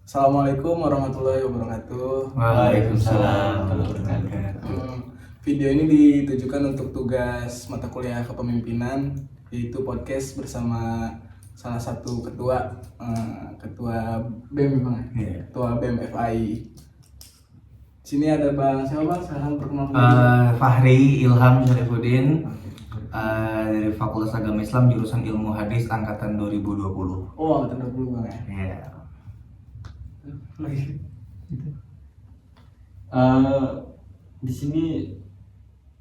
Assalamualaikum warahmatullahi wabarakatuh. Waalaikumsalam warahmatullahi wabarakatuh. Video ini ditujukan untuk tugas mata kuliah kepemimpinan, yaitu podcast bersama salah satu ketua BEM, Bang. Ketua BEM FAI. Sini ada Bang siapa, Bang? Sekarang perkenalkan. Fahri Ilham Syarifuddin, dari Fakultas Agama Islam jurusan Ilmu Hadis angkatan 2020. Oh, angkatan 20, Bang, ya. Iya. Di sini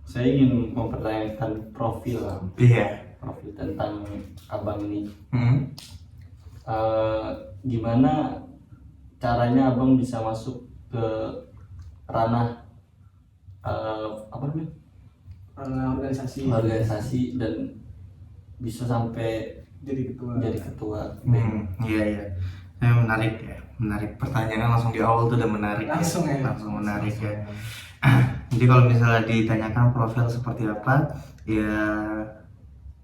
saya ingin mempertanyakan profil tentang abang ini. Gimana caranya abang bisa masuk ke ranah Ranah organisasi dan bisa sampai jadi ketua. Iya. Menarik pertanyaannya langsung di awal tuh udah menarik. Langsung menarik ya. Jadi kalau misalnya ditanyakan profil seperti apa, ya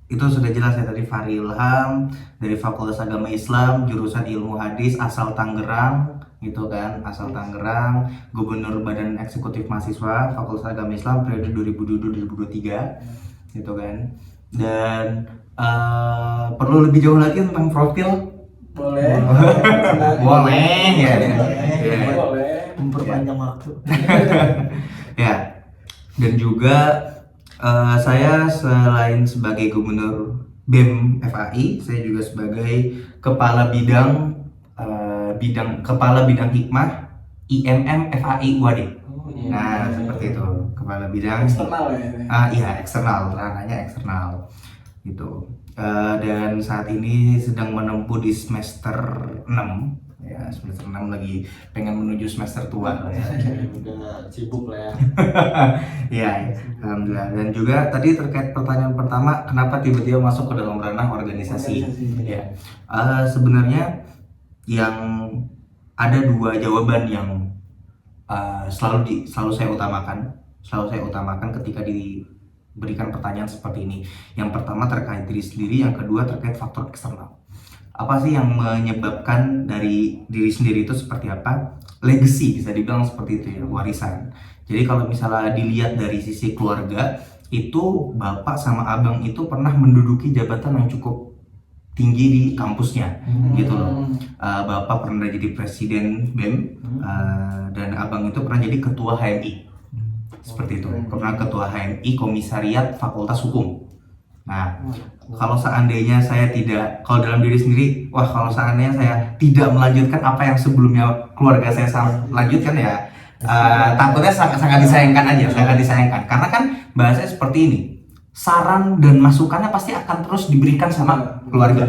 itu sudah jelas ya, tadi Fahri Ilham dari Fakultas Agama Islam jurusan Ilmu Hadis asal Tangerang gitu kan, Tangerang, Gubernur Badan Eksekutif Mahasiswa Fakultas Agama Islam periode 2022-2023 gitu kan. Dan perlu lebih jauh lagi tentang profil? Boleh. Boleh ya. Boleh. memperpanjang waktu. Ya. Dan juga saya selain sebagai Gubernur BEM FAI, saya juga sebagai Kepala Bidang Hikmah IMM FAI UAD. Nah, seperti itu. Kepala Bidang Eksternal ya. Iya, eksternal, ranahnya eksternal gitu. Dan saat ini sedang menempuh di semester 6 ya, semester 6 lagi pengen menuju semester tua lah ya. Udah sibuk lah ya. Ya, alhamdulillah. Dan juga tadi terkait pertanyaan pertama, kenapa tiba-tiba masuk ke dalam ranah organisasi? Ya, sebenarnya yang ada dua jawaban yang selalu saya utamakan ketika diberikan pertanyaan seperti ini. Yang pertama terkait diri sendiri, yang kedua terkait faktor eksternal. Apa sih yang menyebabkan dari diri sendiri itu seperti apa? Legacy, bisa dibilang seperti itu ya, warisan. Jadi kalau misalnya dilihat dari sisi keluarga, itu bapak sama abang itu pernah menduduki jabatan yang cukup tinggi di kampusnya gitu loh. Bapak pernah jadi presiden BEM, dan abang itu pernah jadi ketua HMI. Seperti itu, pernah ketua HMI Komisariat Fakultas Hukum. Nah, kalau seandainya saya kalau dalam diri sendiri, kalau seandainya saya tidak melanjutkan apa yang sebelumnya keluarga saya lanjutkan ya, takutnya sangat disayangkan. Karena kan bahasanya seperti ini, saran dan masukannya pasti akan terus diberikan sama keluarga.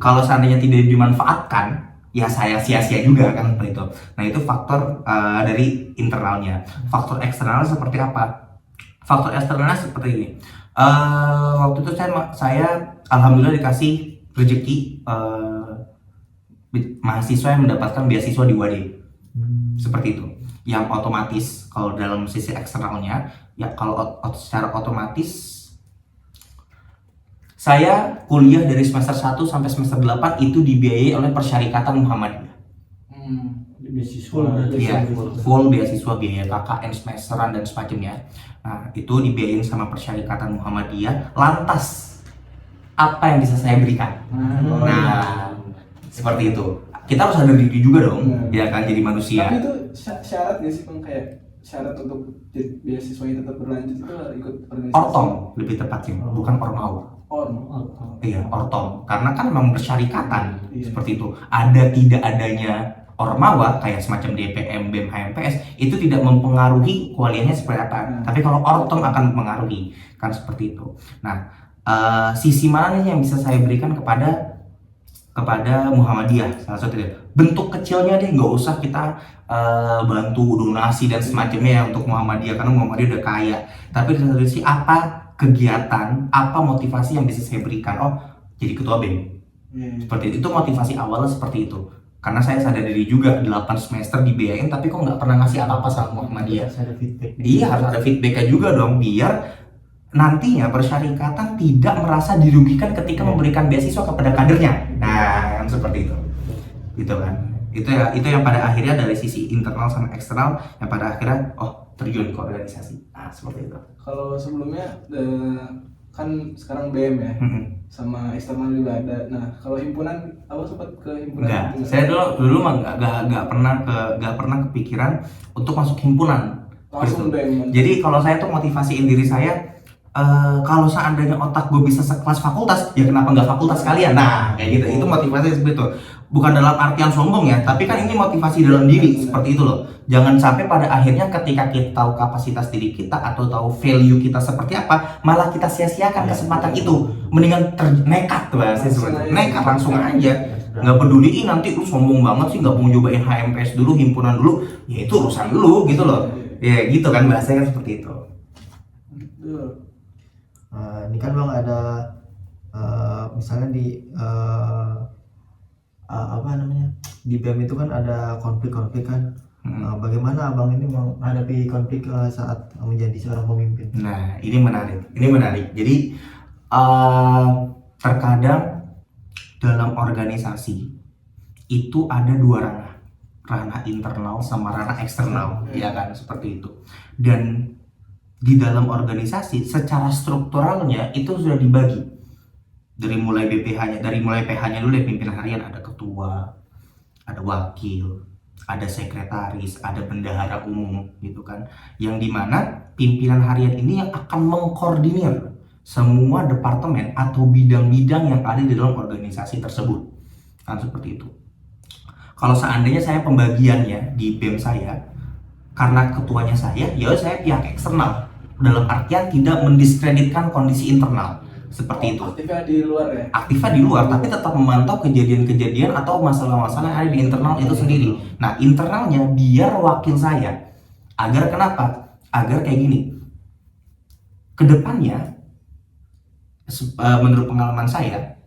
Kalau seandainya tidak dimanfaatkan, ya saya sia-sia juga kan seperti itu. Nah, itu faktor dari internalnya. Faktor eksternalnya seperti apa? Faktor eksternalnya seperti ini. Waktu itu saya alhamdulillah dikasih rezeki mahasiswa yang mendapatkan beasiswa di UAD. Seperti itu. Yang otomatis kalau dalam sisi eksternalnya, ya kalau secara otomatis saya kuliah dari semester 1 sampai semester 8 itu dibiayai oleh Persyarikatan Muhammadiyah. Full beasiswa, biaya KKN semesteran dan semacamnya. Nah, itu dibiayain sama Persyarikatan Muhammadiyah. Lantas apa yang bisa saya berikan? Seperti itu. Kita harus sadar diri juga dong, ya kan, jadi manusia. Tapi itu syarat gak sih, Bang, kayak syarat untuk beasiswanya tetap berlanjut itu ikut organisasi? Ortom lebih tepatnya, bukan ormawa. Iya, ortom. Karena kan memang bersyarikatan, seperti itu. Ada tidak adanya ormawa kayak semacam DPM, BEM, HMPS itu tidak mempengaruhi kuliahnya seperti apa. Tapi kalau ortom akan mempengaruhi, kan seperti itu. Nah, sisi mana nih yang bisa saya berikan kepada Muhammadiyah? Salah satu bentuk kecilnya deh, nggak usah kita bantu donasi dan semacamnya ya untuk Muhammadiyah, karena Muhammadiyah udah kaya. Tapi dari satu sisi, apa kegiatan, apa motivasi yang bisa saya berikan? Oh, jadi ketua BEM. Seperti itu motivasi awalnya, seperti itu. Karena saya sadar diri juga 8 semester dibiayain tapi kok nggak pernah ngasih apa-apa sama Muhammadiyah. Iya, harus ada feedbacknya juga dong, biar nantinya persyarikatan tidak merasa dirugikan ketika memberikan beasiswa kepada kadernya. Nah, kan seperti itu. Gitu kan. Itu yang pada akhirnya dari sisi internal sama eksternal yang pada akhirnya terjun ke organisasi. Nah, seperti itu. Kalau sebelumnya kan sekarang BM ya, sama eksternal juga ada. Nah, kalau himpunan, apa sempat ke himpunan? Enggak, saya dulu mah nggak pernah kepikiran untuk masuk himpunan. Langsung Gitu. BM. Jadi kalau saya tuh motivasiin diri saya, kalau seandainya otak gue bisa sekelas fakultas, ya kenapa nggak fakultas kalian? Nah, kayak gitu. Itu motivasi seperti itu. Bukan dalam artian sombong ya, tapi kan ini motivasi dalam diri seperti itu loh. Jangan sampai pada akhirnya ketika kita tahu kapasitas diri kita atau tahu value kita seperti apa, malah kita sia-siakan kesempatan itu. Mendingan nekat tuh bahasanya seperti itu. Nekat langsung aja. Nggak peduliin nanti lu sombong banget sih, nggak mau nyobain HMPS dulu, himpunan dulu, ya itu urusan lu gitu loh. Ya gitu kan bahasanya kan seperti itu. Ini kan Bang ada misalnya di apa namanya, di BEM itu kan ada konflik-konflik kan. Bagaimana Abang ini menghadapi konflik saat menjadi seorang pemimpin? Nah, ini menarik. Jadi terkadang dalam organisasi itu ada dua ranah internal sama ranah eksternal, ya kan, seperti itu. Dan di dalam organisasi secara strukturalnya itu sudah dibagi dari mulai BPH-nya, dari mulai PH-nya dulu ya, pimpinan harian, ada ketua, ada wakil, ada sekretaris, ada bendahara umum gitu kan, yang dimana pimpinan harian ini yang akan mengkoordinir semua departemen atau bidang-bidang yang ada di dalam organisasi tersebut kan, seperti itu. Kalau seandainya saya pembagiannya di BEM saya, karena ketuanya saya, ya saya pihak eksternal, dalam artian tidak mendiskreditkan kondisi internal seperti itu. Aktifnya di luar ya? Aktifnya di luar, tapi tetap memantau kejadian-kejadian atau masalah-masalah yang ada di internal itu sendiri. Nah, internalnya biar wakil saya. Agar kenapa? Agar kayak gini. Kedepannya, menurut pengalaman saya,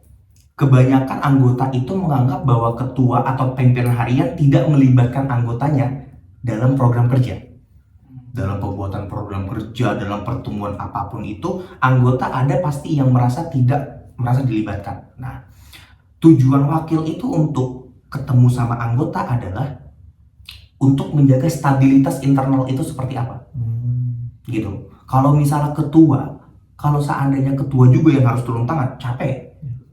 kebanyakan anggota itu menganggap bahwa ketua atau pimpinan harian tidak melibatkan anggotanya dalam program kerja. Dalam pembuatan program kerja, dalam pertemuan apapun itu, anggota ada pasti yang tidak merasa dilibatkan. Nah, tujuan wakil itu untuk ketemu sama anggota adalah untuk menjaga stabilitas internal itu seperti apa. Gitu. Kalau misalnya ketua, kalau seandainya ketua juga yang harus turun tangan, capek.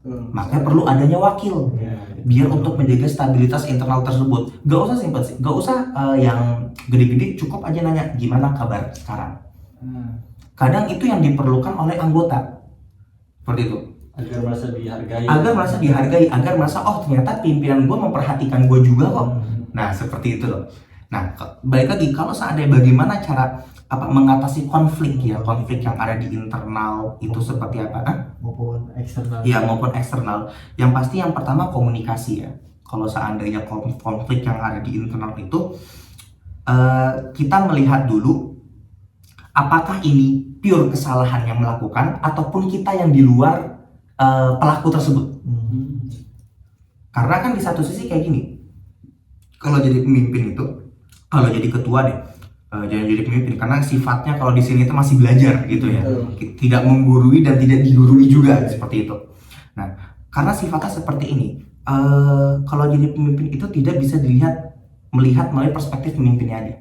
Makanya perlu adanya wakil, biar untuk menjaga stabilitas internal tersebut. Gak usah simpel sih, gak usah yang gede-gede, cukup aja nanya gimana kabar sekarang. Kadang itu yang diperlukan oleh anggota, seperti itu. Agar merasa dihargai. Agar merasa ternyata pimpinan gue memperhatikan gue juga kok. Nah, seperti itu loh. Nah, balik lagi, kalau seandainya bagaimana cara mengatasi konflik yang ada di internal itu seperti apa? Maupun eksternal. Iya, maupun eksternal. Yang pasti yang pertama komunikasi ya. Kalau seandainya konflik yang ada di internal itu, kita melihat dulu apakah ini pure kesalahan yang melakukan ataupun kita yang di luar pelaku tersebut. Karena kan di satu sisi kayak gini, kalau jadi pemimpin itu, kalau jadi ketua deh, jangan jadi pemimpin, karena sifatnya kalau di sini itu masih belajar gitu ya, tidak menggurui dan tidak digurui juga seperti itu. Nah, karena sifatnya seperti ini, kalau jadi pemimpin itu tidak bisa melihat melalui perspektif pemimpinnya aja,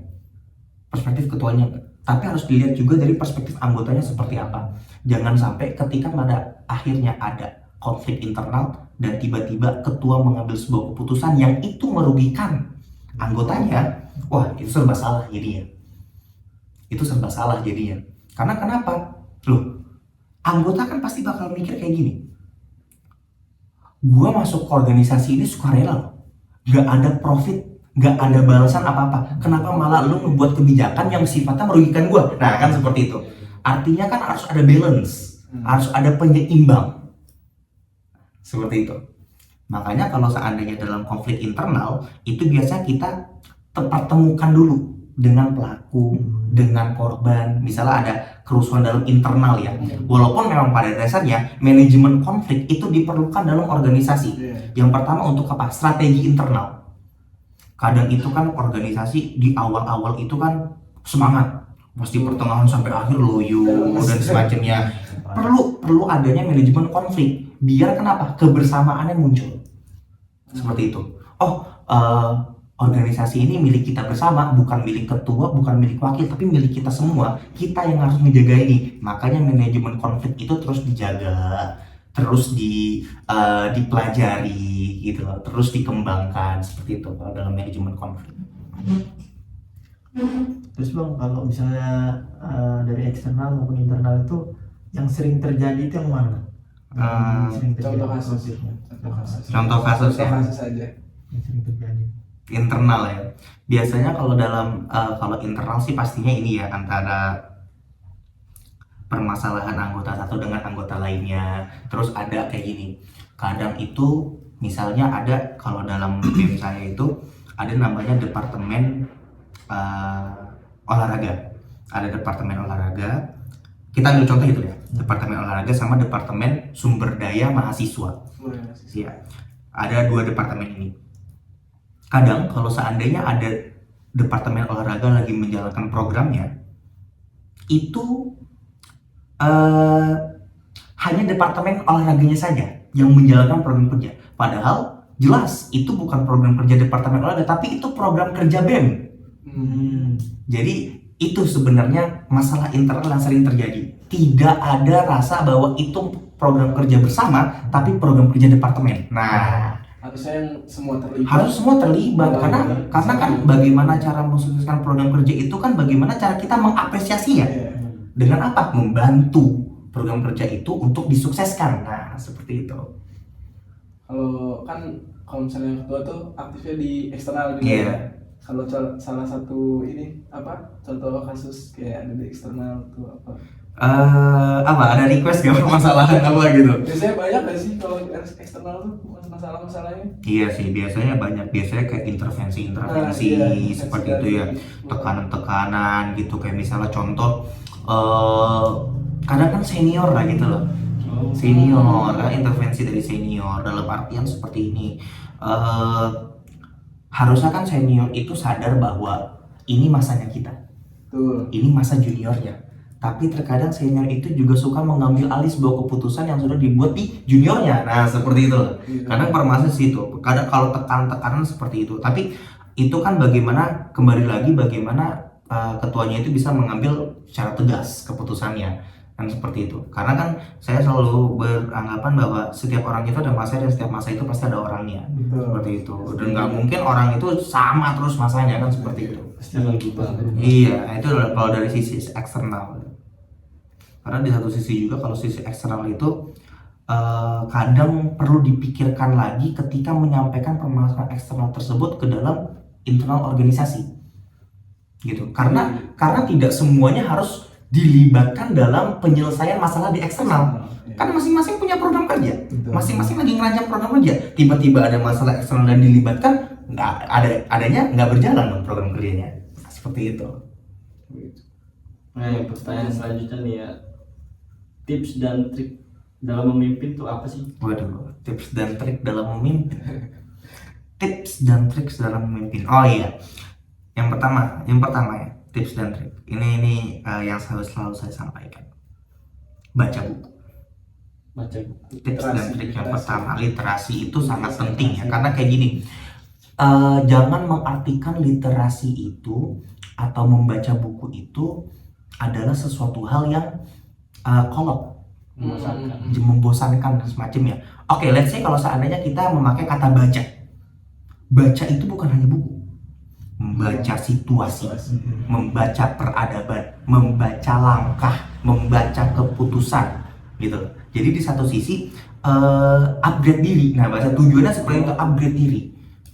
perspektif ketuanya, tapi harus dilihat juga dari perspektif anggotanya seperti apa. Jangan sampai ketika pada akhirnya ada konflik internal dan tiba-tiba ketua mengambil sebuah keputusan yang itu merugikan anggotanya, wah itu serba salah jadinya. Karena kenapa? Loh, anggota kan pasti bakal mikir kayak gini. Gua masuk ke organisasi ini sukarela loh. Gak ada profit, gak ada balasan apa-apa. Kenapa malah lu membuat kebijakan yang sifatnya merugikan gua? Nah, kan seperti itu. Artinya kan harus ada balance, harus ada penyeimbang. Seperti itu. Makanya kalau seandainya dalam konflik internal, itu biasanya kita pertemukan dulu dengan pelaku, dengan korban. Misalnya ada kerusuhan dalam internal ya. Walaupun memang pada dasarnya manajemen konflik itu diperlukan dalam organisasi. Yang pertama untuk apa? Strategi internal. Kadang itu kan organisasi di awal-awal itu kan semangat, pasti pertengahan sampai akhir loyo dan semacamnya. Perlu adanya manajemen konflik. Biar kenapa? Kebersamaannya muncul. Seperti itu. organisasi ini milik kita bersama, bukan milik ketua, bukan milik wakil, tapi milik kita semua. Kita yang harus menjaga ini. Makanya manajemen konflik itu terus dijaga, terus dipelajari gitu loh, terus dikembangkan seperti itu kalau dalam manajemen konflik. Terus Bang, kalau misalnya dari eksternal maupun internal itu yang sering terjadi itu yang mana? Sering terjadi Contoh kasus. konfliknya. Contoh kasus ya. Contoh kasus aja. Yang sering terjadi. Internal ya. Biasanya kalau kalau internal sih pastinya ini ya, antara permasalahan anggota satu dengan anggota lainnya. Terus ada kayak gini. Kadang itu misalnya ada, kalau dalam tim saya itu ada namanya departemen olahraga. Ada departemen olahraga. Kita ambil contoh itu ya. Departemen olahraga sama departemen sumber daya mahasiswa. Iya. Ada 2 departemen ini. Kadang kalau seandainya ada departemen olahraga lagi menjalankan programnya, itu hanya departemen olahraganya saja yang menjalankan program kerja. Padahal jelas itu bukan program kerja departemen olahraga, tapi itu program kerja BEM. Jadi itu sebenarnya masalah internal yang sering terjadi. Tidak ada rasa bahwa itu program kerja bersama, tapi program kerja departemen. Nah, Harusnya yang semua terlibat. harus semua terlibat, karena kan bagaimana cara mensukseskan program kerja itu kan bagaimana cara kita mengapresiasinya. Iya. Dengan apa? Membantu program kerja itu untuk disukseskan. Nah, seperti itu. Kalau misalnya yang kedua tuh aktifnya di eksternal gitu Iya. ya. Kalau salah satu ini contoh kasus kayak ada di eksternal tuh apa? Ada request gak permasalahan apa gitu? Biasanya banyak gak sih kalau eksternal tuh masalah-masalahnya? Iya sih, biasanya banyak. Biasanya kayak intervensi Iya, seperti dari- itu ya. Tekanan-tekanan gitu, kayak misalnya contoh kadang kan senior lah gitu loh. Senior, intervensi dari senior dalam artian seperti ini. Harusnya kan senior itu sadar bahwa ini masanya kita, Betul. ini masa juniornya. Tapi terkadang senior itu juga suka mengambil alih sebuah keputusan yang sudah dibuat di juniornya. Nah, seperti itu. Iya. Kadang permasalahan situ. Kadang kalau tekanan seperti itu. Tapi itu kan bagaimana, kembali lagi bagaimana ketuanya itu bisa mengambil secara tegas keputusannya. Kan seperti itu. Karena kan saya selalu beranggapan bahwa setiap orang itu ada masa, dan setiap masa itu pasti ada orangnya. Betul. Seperti itu. Dan nggak mungkin orang itu sama terus masanya, kan seperti itu. Pasti lagi banget. Iya, itu kalau dari sisi eksternal. Karena di satu sisi juga kalau sisi eksternal itu kadang perlu dipikirkan lagi ketika menyampaikan permasalahan eksternal tersebut ke dalam internal organisasi, gitu. Karena tidak semuanya harus dilibatkan dalam penyelesaian masalah di eksternal. Kan masing-masing punya program kerja, Betul. masing-masing lagi ngerancang program kerja. Tiba-tiba ada masalah eksternal dan dilibatkan, adanya nggak berjalan dong program kerjanya. Seperti itu. Nah, yang pertanyaan selanjutnya nih ya, tips dan trik dalam memimpin tuh apa sih? Waduh, tips dan trik dalam memimpin. Tips dan trik dalam memimpin. Oh iya, yang pertama ya, tips dan trik. Ini yang selalu saya sampaikan. Baca buku. Baca buku. Tips dan trik yang Literasi. pertama, literasi itu sangat penting ya, karena kayak gini. Jangan mengartikan literasi itu atau membaca buku itu adalah sesuatu hal yang kolot, membosankan semacamnya. Oke, let's say kalau seandainya kita memakai kata baca. Baca itu bukan hanya buku. Membaca situasi, membaca peradaban, membaca langkah, membaca keputusan, gitu. Jadi di satu sisi upgrade diri. Nah, bahasa tujuannya seperti itu, upgrade diri.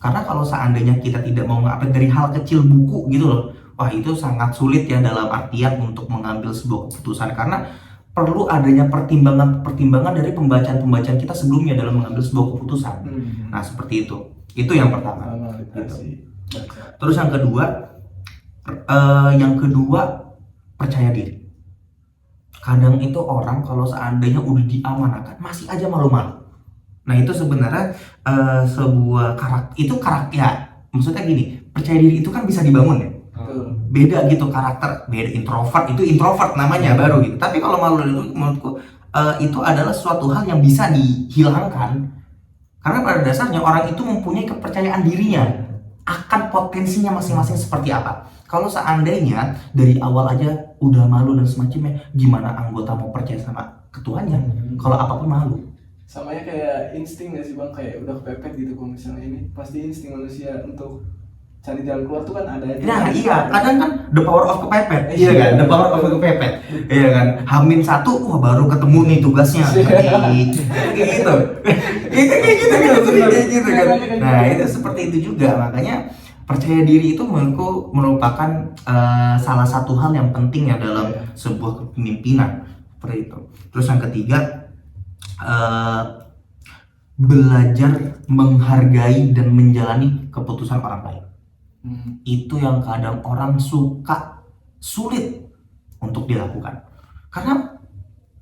Karena kalau seandainya kita tidak mau nge-upgrade dari hal kecil buku gitu loh, wah itu sangat sulit ya dalam artian untuk mengambil sebuah keputusan, karena perlu adanya pertimbangan dari pembacaan kita sebelumnya dalam mengambil sebuah keputusan. Nah, seperti itu. Itu yang pertama. Literasi. Baca. Terus yang kedua percaya diri. Kadang itu orang kalau seandainya udah diamanahkan masih aja malu-malu. Nah, itu sebenarnya sebuah karakter ya. Maksudnya gini, percaya diri itu kan bisa dibangun ya. Betul. Beda gitu karakter, beda introvert namanya baru gitu. Tapi kalau malu itu menurutku itu adalah suatu hal yang bisa dihilangkan Karena pada dasarnya orang itu mempunyai kepercayaan dirinya akan potensinya masing-masing seperti apa. Kalau seandainya dari awal aja udah malu dan semacamnya, gimana anggota mau percaya sama ketuanya kalau apapun malu? Sama ya kayak insting gak sih bang, kayak udah kepepet gitu kalau misalnya ini pasti insting manusia untuk cari jalan keluar tuh kan ada aja. Nah iya, kadang kan the power of kepepet, iya kan, the power of kepepet, iya kan. H-1, wah baru ketemu nih tugasnya, kayak gitu, kayak gitu kan. Nah itu seperti itu juga, makanya percaya diri itu menurutku merupakan salah satu hal yang penting ya dalam sebuah kepemimpinan seperti itu. Terus yang ketiga, belajar menghargai dan menjalani keputusan orang lain. Itu yang kadang orang sulit untuk dilakukan, karena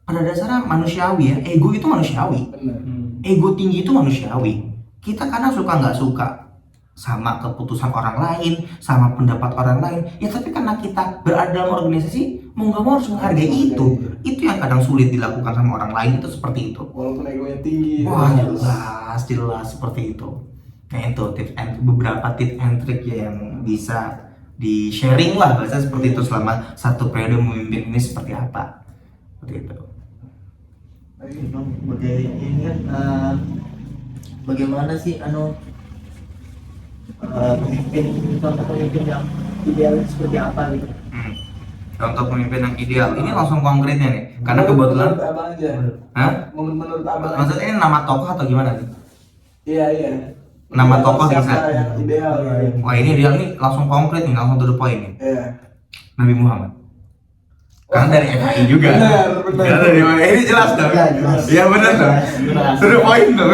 pada dasarnya manusiawi ya, ego itu manusiawi. Ego tinggi itu manusiawi. Kita kadang suka nggak suka sama keputusan orang lain, sama pendapat orang lain ya, tapi karena kita berada dalam organisasi mau nggak mau harus menghargai itu yang kadang sulit dilakukan sama orang lain, itu seperti itu. Walaupun egonya tinggi. Wah jelas seperti itu. Nah itu beberapa tips and trick ya yang bisa di sharing lah bahasa seperti itu selama satu periode memimpin ini seperti apa, seperti itu. Ini kan bagaimana sih contoh pemimpin yang ideal seperti apa gitu? Contoh pemimpin yang ideal ini langsung konkretnya nih, karena kebetulan. Menurut abang aja. Hah? Menurut abang. Maksudnya ini nama tokoh atau gimana nih? Iya. Nama tokoh siapa bisa. yang ideal? Wah ini ideal nih langsung konkret nih, langsung to the point nih. Iya. Nabi Muhammad. Karena dari FHI juga. Benar. Karena dari FHI ini jelas dong. Ya, jelas. Iya benar dong. To the point dong.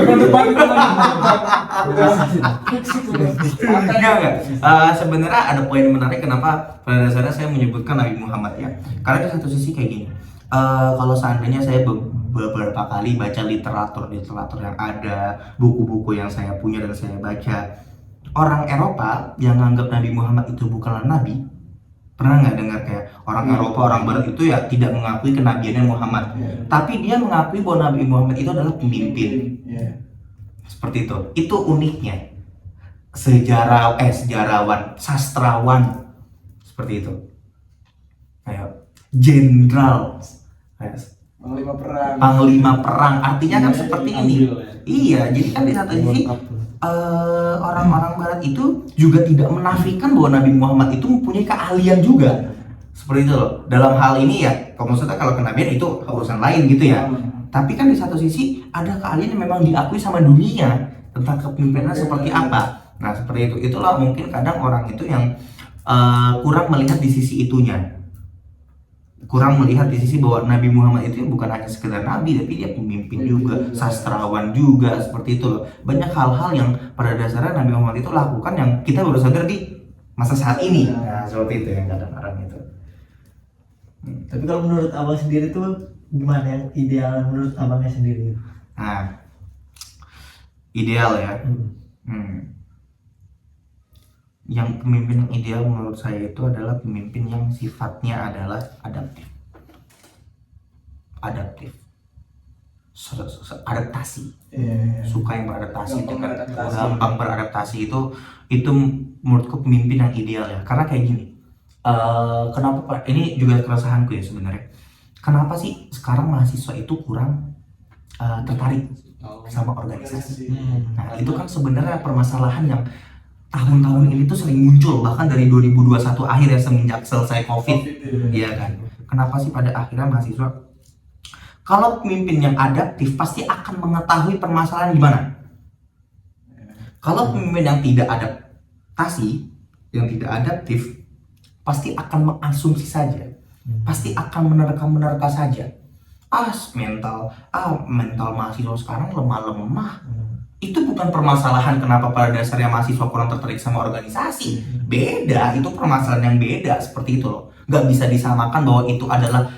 Enggak. Sebenarnya ada poin menarik kenapa pada dasarnya saya menyebutkan Nabi Muhammad ya. Karena di satu sisi kayak gini. Kalau seandainya saya beberapa kali baca literatur yang ada, buku-buku yang saya punya dan saya baca, orang Eropa yang menganggap Nabi Muhammad itu bukanlah nabi. Pernah nggak dengar kayak orang Eropa, orang Barat itu ya tidak mengakui kenabiannya Muhammad, tapi dia mengakui bahwa Nabi Muhammad itu adalah pemimpin. Seperti itu. Itu uniknya. Sejarawan, sastrawan seperti itu. Kayak jenderal, panglima perang. Artinya kan seperti ini. Iya, jadi kan di satu sisi orang-orang Barat itu juga tidak menafikan bahwa Nabi Muhammad itu mempunyai keahlian juga. Seperti itu loh. Dalam hal ini ya, maksudnya kalau kenabian itu urusan lain gitu ya. Tapi kan di satu sisi ada keahlian yang memang diakui sama dunia tentang kepemimpinan seperti apa. Nah seperti itu. Itulah mungkin kadang orang itu yang kurang melihat di sisi itunya. Kurang melihat di sisi bahwa Nabi Muhammad itu bukan hanya sekedar nabi, tapi dia pemimpin juga, sastrawan juga, seperti itu loh. Banyak hal-hal yang pada dasarnya Nabi Muhammad itu lakukan yang kita baru sadar di masa saat ini. Nah seperti itu yang kadang-kadang itu. Tapi kalau menurut abang sendiri tuh gimana yang ideal menurut abangnya sendiri? Nah ideal ya. Yang pemimpin yang ideal menurut saya itu adalah pemimpin yang sifatnya adalah adaptif, suka yang beradaptasi, gampang beradaptasi itu menurutku pemimpin yang ideal ya. Karena kayak gini, kenapa Pak? Ini juga keresahanku ya sebenarnya. Kenapa sih sekarang mahasiswa itu kurang tertarik sama organisasi? Nah itu kan sebenarnya permasalahan yang tahun-tahun ini tuh sering muncul, bahkan dari 2021 akhir ya, semenjak selesai COVID, iya kan. Kenapa sih pada akhirnya mahasiswa, kalau pemimpin yang adaptif pasti akan mengetahui permasalahan di mana. Kalau pemimpin yang tidak adaptasi, yang tidak adaptif, pasti akan mengasumsi saja, pasti akan menerka saja. Mental mahasiswa sekarang lemah. Itu bukan permasalahan kenapa pada dasarnya mahasiswa kurang tertarik sama organisasi. Beda, itu permasalahan yang beda, seperti itu loh. Gak bisa disamakan bahwa itu adalah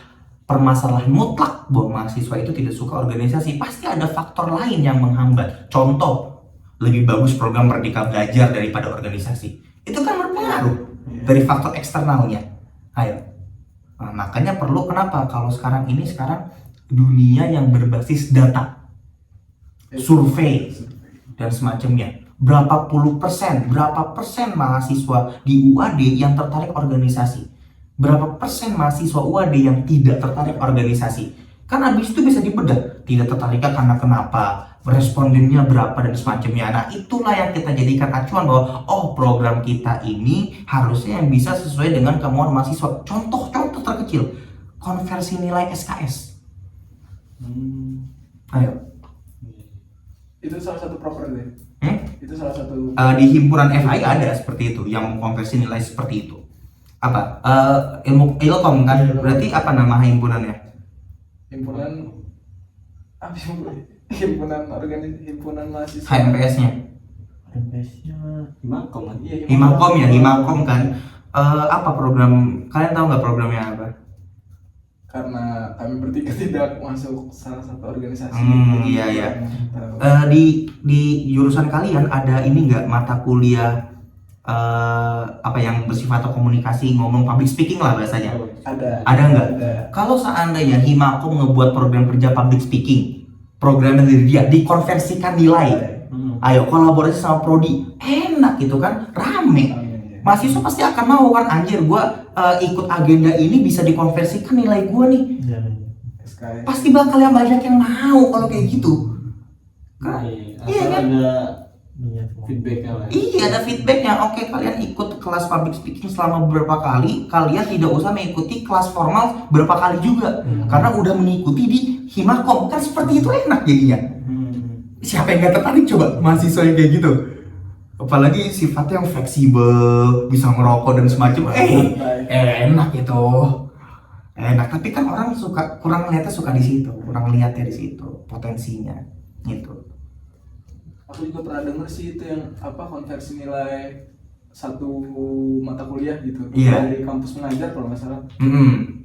permasalahan mutlak bahwa mahasiswa itu tidak suka organisasi. Pasti ada faktor lain yang menghambat. Contoh, lebih bagus program Merdeka Belajar daripada organisasi. Itu kan berpengaruh dari faktor eksternalnya. Ayo. Nah, makanya perlu kenapa kalau sekarang dunia yang berbasis data, survei, dan semacamnya. Berapa persen mahasiswa di UAD yang tertarik organisasi? Berapa persen mahasiswa UAD yang tidak tertarik organisasi? Kan habis itu bisa dibedah, tidak tertariknya karena kenapa, respondennya berapa dan semacamnya. Nah itulah yang kita jadikan acuan bahwa oh program kita ini harusnya yang bisa sesuai dengan kemauan mahasiswa. Contoh terkecil, konversi nilai SKS. Ayo. Itu salah satu program deh. Itu salah satu. Di himpunan FI ada seperti itu, yang mengkonversi nilai seperti itu. Apa? Ilkom kan? Berarti apa nama himpunannya? Himpunan apa sih? Himpunan mahasiswa. HMPS-nya? MPS-nya Himakom kan? Iya, Himakom kan? Apa program? Kalian tahu nggak programnya apa? Karena kami bertiga tidak masuk salah satu organisasi. Iya. Tahu. Di jurusan kalian ada ini nggak mata kuliah apa yang bersifat komunikasi, ngomong public speaking lah bahasanya? Ada nggak? Ada. Kalau seandainya Himakom ngebuat program kerja public speaking, program dari dia dikonversikan nilai, ayo kolaborasi sama prodi, enak gitu kan, rame. Mahasiswa pasti akan mau kan, anjir gua ikut agenda ini bisa dikonversikan nilai gua nih. Iya. SKS. Pasti bakal yang banyak yang mau kalau kayak gitu. Iya kan? Ada Iya. feedbacknya lah. Iya, ada feedbacknya. Oke, kalian ikut kelas public speaking selama beberapa kali, kalian tidak usah mengikuti kelas formal berapa kali juga, karena udah mengikuti di Himakom. Kan seperti itu enak jadinya. Siapa yang gak tertarik coba mahasiswa yang kayak gitu? Apalagi sifatnya yang fleksibel, bisa ngerokok dan semacam. Enak itu. Enak, tapi kan orang suka kurang lihatnya di situ, kurang lihatnya di situ potensinya gitu. Aku juga pernah denger sih itu yang apa konversi nilai satu mata kuliah gitu. Iya. Dari kampus mengajar kalau nggak salah.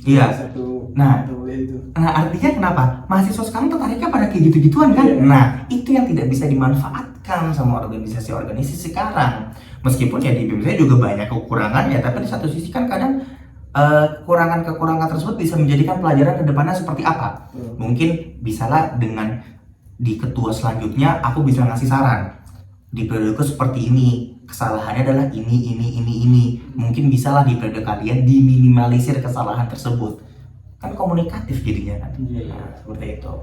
Iya. Satu Nah. mata kuliah itu. Nah, artinya kenapa? Mahasiswa sekarang tertariknya pada kayak gitu-gituan kan? Iya. Nah, itu yang tidak bisa dimanfaatkan sama organisasi-organisasi sekarang. Meskipun ya di BEM saya juga banyak kekurangannya, tapi di satu sisi kan kadang kekurangan-kekurangan tersebut bisa menjadikan pelajaran ke depannya seperti apa. Mungkin bisalah dengan di ketua selanjutnya aku bisa ngasih saran. Di periode seperti ini, kesalahannya adalah ini. Mungkin bisalah di periode kalian diminimalisir kesalahan tersebut. Kan komunikatif jadinya kan. Iya. Nah, seperti itu.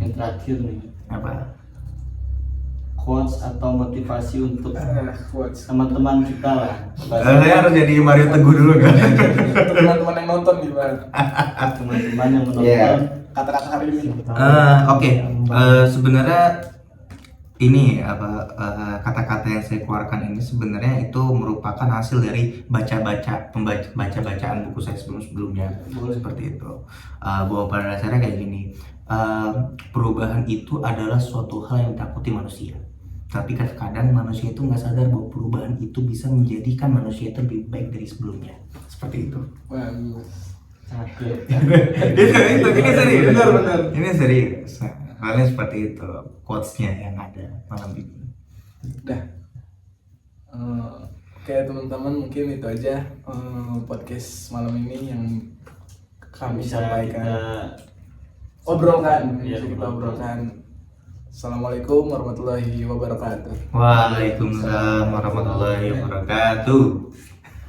Yang terakhir nih, Apa? quotes atau motivasi untuk Quotes. teman-teman kita lah. Saya harus jadi Mario Teguh dulu kan? Untuk teman-teman yang nonton gimana? Teman-teman yang menonton. Iya. Kata-kata hari ini. Oke. Sebenarnya ini kata-kata yang saya keluarkan ini sebenarnya itu merupakan hasil dari baca-bacaan buku saya sebelumnya. Seperti itu. Bahwa pada dasarnya kayak gini. Perubahan itu adalah suatu hal yang ditakuti manusia. Tapi kadang manusia itu nggak sadar bahwa perubahan itu bisa menjadikan manusia itu lebih baik dari sebelumnya. Seperti itu. Bagus. Itu ini serius. Benar. Ini serius. Halnya seperti itu quotes-nya yang ada malam ini. Udah. Oke teman-teman, mungkin itu aja podcast malam ini yang kami Bisa sampaikan. kita Obrolkan. Iya, Bisa kita obrolkan. Assalamualaikum warahmatullahi wabarakatuh. Waalaikumsalam warahmatullahi wabarakatuh.